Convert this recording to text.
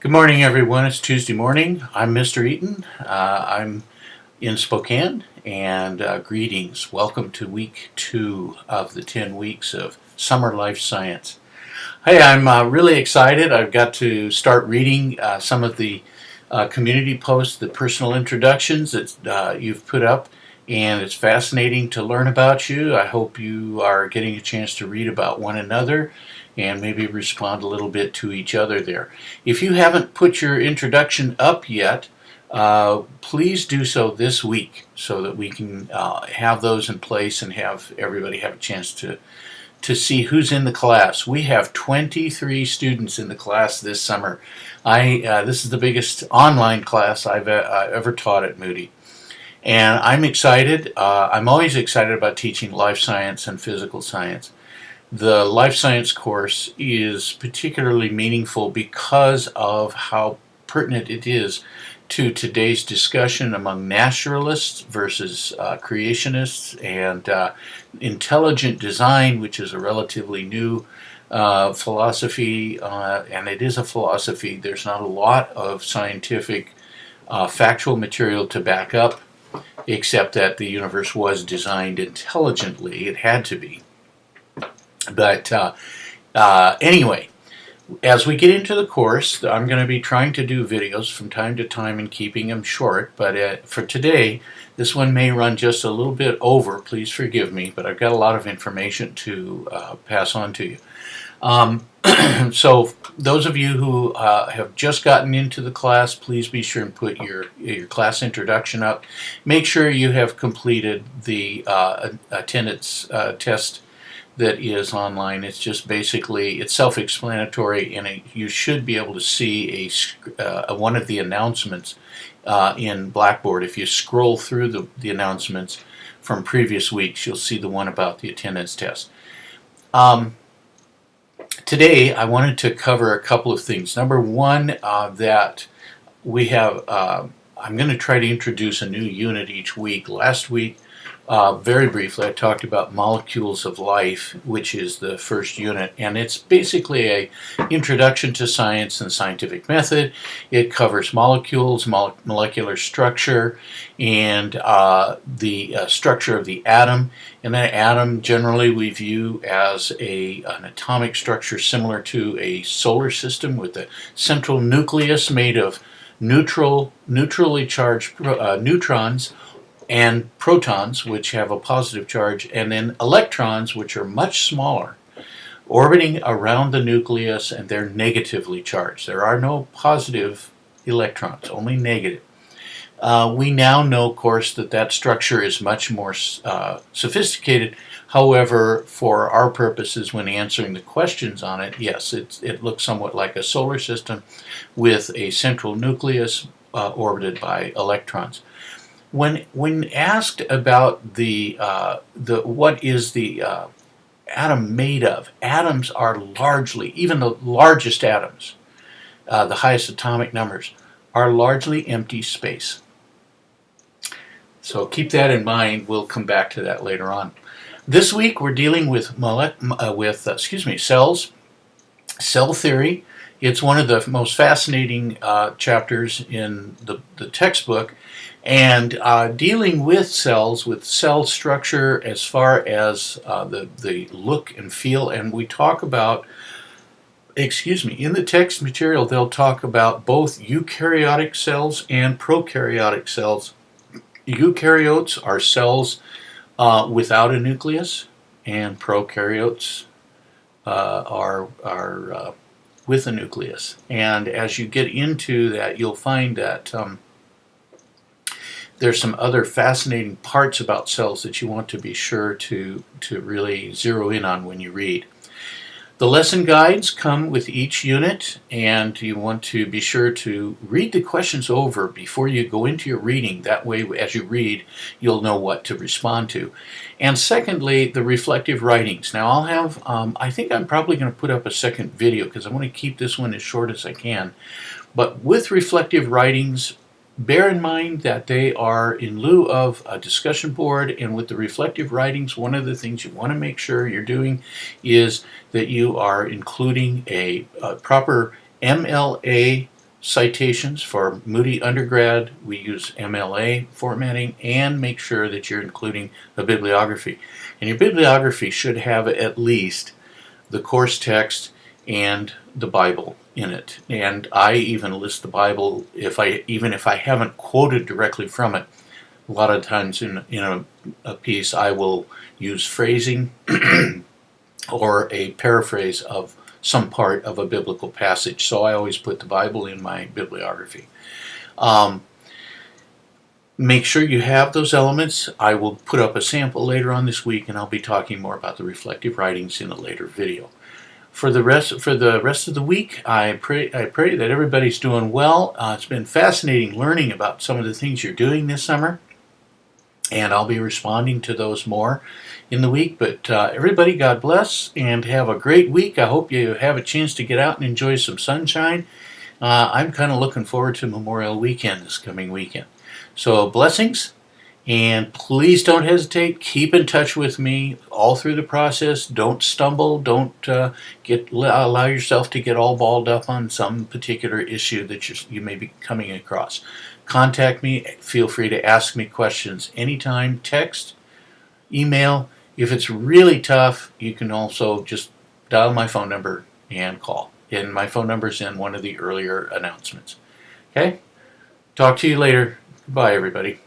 Good morning, everyone. It's Tuesday morning. I'm Mr. Eaton. I'm in Spokane, and greetings. Welcome to week 2 of the 10 weeks of Summer Life Science. Hey, I'm really excited. I've got to start reading some of the community posts, the personal introductions that you've put up, and it's fascinating to learn about you. I hope you are getting a chance to read about one another and maybe respond a little bit to each other there. If you haven't put your introduction up yet, please do so this week so that we can have those in place and have everybody have a chance to see who's in the class. We have 23 students in the class this summer. This is the biggest online class I've ever taught at Moody. And I'm excited. I'm always excited about teaching life science and physical science. The life science course is particularly meaningful because of how pertinent it is to today's discussion among naturalists versus creationists, and intelligent design, which is a relatively new philosophy, and it is a philosophy. There's not a lot of scientific factual material to back up, except that the universe was designed intelligently. It had to be. But anyway, as we get into the course, I'm going to be trying to do videos from time to time and keeping them short. But for today, this one may run just a little bit over. Please forgive me, but I've got a lot of information to pass on to you. So those of you who have just gotten into the class, please be sure and put your class introduction up. Make sure you have completed the attendance test that is online. It's just basically, it's self-explanatory, and you should be able to see one of the announcements in Blackboard. If you scroll through the announcements from previous weeks, you'll see the one about the attendance test. Today, I wanted to cover a couple of things. Number one, that we have, I'm going to try to introduce a new unit each week. Last week, very briefly, I talked about molecules of life, which is the first unit, and it's basically an introduction to science and scientific method. It covers molecules, molecular structure, and the structure of the atom. And that atom generally we view as an atomic structure similar to a solar system, with a central nucleus made of neutrally charged neutrons, and protons, which have a positive charge, and then electrons, which are much smaller, orbiting around the nucleus, and they're negatively charged. There are no positive electrons, only negative. We now know, of course, that structure is much more sophisticated. However, for our purposes, when answering the questions on it, yes, it looks somewhat like a solar system with a central nucleus orbited by electrons. When asked about what is the atom made of, atoms are largely, even the largest atoms, the highest atomic numbers, are largely empty space. So keep that in mind. We'll come back to that later on. This week we're dealing with cells, cell theory. It's one of the most fascinating chapters in the textbook, and dealing with cells, with cell structure as far as the look and feel. And we talk about, in the text material, they'll talk about both eukaryotic cells and prokaryotic cells. Eukaryotes are cells without a nucleus, and prokaryotes are with a nucleus. And as you get into that, you'll find that there's some other fascinating parts about cells that you want to be sure to really zero in on when you read. The lesson guides come with each unit, and you want to be sure to read the questions over before you go into your reading. That way, as you read, you'll know what to respond to. And secondly, the reflective writings. Now, I'll have, I think I'm probably going to put up a second video because I want to keep this one as short as I can. But with reflective writings, bear in mind that they are in lieu of a discussion board, and with the reflective writings, one of the things you want to make sure you're doing is that you are including a proper MLA citations for Moody Undergrad. We use MLA formatting, and make sure that you're including a bibliography. And your bibliography should have at least the course text and the Bible in it. And I even list the Bible even if I haven't quoted directly from it. A lot of times in a piece I will use phrasing or a paraphrase of some part of a biblical passage. So I always put the Bible in my bibliography. Make sure you have those elements. I will put up a sample later on this week, and I'll be talking more about the reflective writings in a later video. For the rest of the week, I pray that everybody's doing well. It's been fascinating learning about some of the things you're doing this summer, and I'll be responding to those more in the week. But everybody, God bless, and have a great week. I hope you have a chance to get out and enjoy some sunshine. I'm kind of looking forward to Memorial Weekend this coming weekend. So blessings, and please don't hesitate. Keep in touch with me all through the process. Don't stumble. Don't allow yourself to get all balled up on some particular issue that you may be coming across. Contact me. Feel free to ask me questions anytime. Text, email. If it's really tough, you can also just dial my phone number and call. And my phone number is in one of the earlier announcements. Okay? Talk to you later. Bye, everybody.